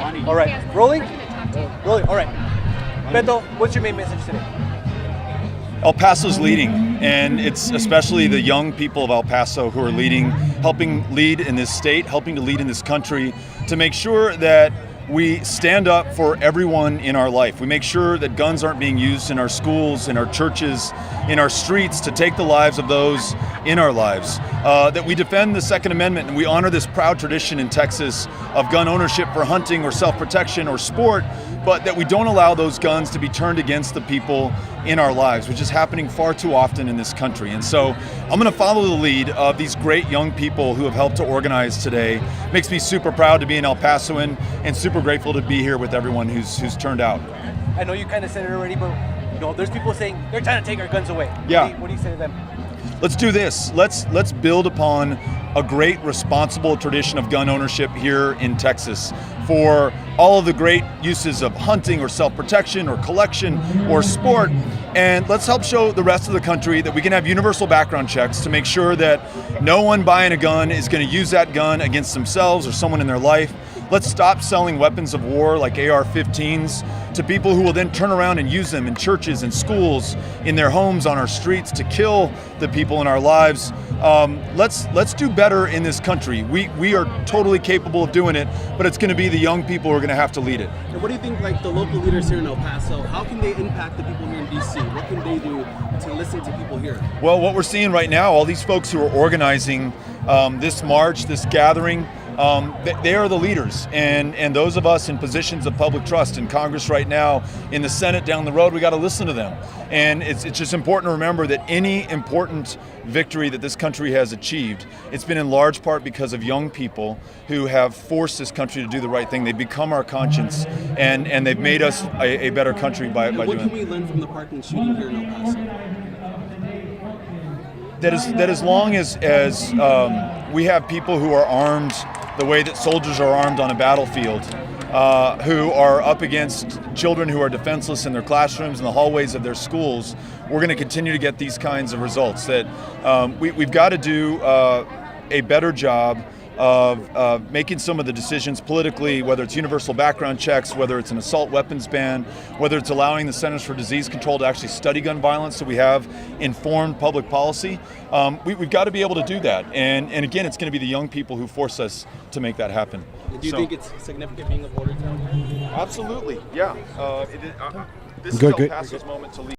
All right, rolling? Rolling, all right. Beto, what's your main message today? El Paso's leading, and it's especially the young people of El Paso who are leading, helping lead in this state, helping to lead in this country, to make sure that we stand up for everyone in our life. We make sure that guns aren't being used in our schools, in our churches, in our streets to take the lives of those in our lives. That we defend the Second Amendment and we honor this proud tradition in Texas of gun ownership for hunting or self-protection or sport, but that we don't allow those guns to be turned against the people in our lives, which is happening far too often in this country. And so I'm going to follow the lead of these great young people who have helped to organize today. Makes me super proud to be an El Pasoan and super grateful to be here with everyone who's turned out. I know you kind of said it already, but there's people saying they're trying to take our guns away. Yeah. What do you say to them? Let's do this. Let's build upon a great responsible tradition of gun ownership here in Texas for all of the great uses of hunting or self-protection or collection or sport. And let's help show the rest of the country that we can have universal background checks to make sure that no one buying a gun is going to use that gun against themselves or someone in their life. Let's stop selling weapons of war like AR-15s to people who will then turn around and use them in churches and schools, in their homes, on our streets to kill the people in our lives. Let's do better in this country. We are totally capable of doing it, but it's going to be the young people who are going to have to lead it. And what do you think, like the local leaders here in El Paso, how can they impact the people here in DC? What can they do to listen to people here? Well, what we're seeing right now, all these folks who are organizing this march, this gathering, they are the leaders, and those of us in positions of public trust in Congress right now, in the Senate down the road, we got to listen to them. And it's just important to remember that any important victory that this country has achieved, it's been in large part because of young people who have forced this country to do the right thing. They've become our conscience, and they've made us a better country by doing it. What can we learn from the parking shooting here in El Paso? That as long as we have people who are armed the way that soldiers are armed on a battlefield, who are up against children who are defenseless in their classrooms and the hallways of their schools, we're going to continue to get these kinds of results. That we've got to do a better job of making some of the decisions politically, whether it's universal background checks, whether it's an assault weapons ban, whether it's allowing the Centers for Disease Control to actually study gun violence so we have informed public policy. We've got to be able to do that. And again, it's going to be the young people who force us to make that happen. Do you think it's significant being a border town? Absolutely, yeah. This is El Paso's moment to lead.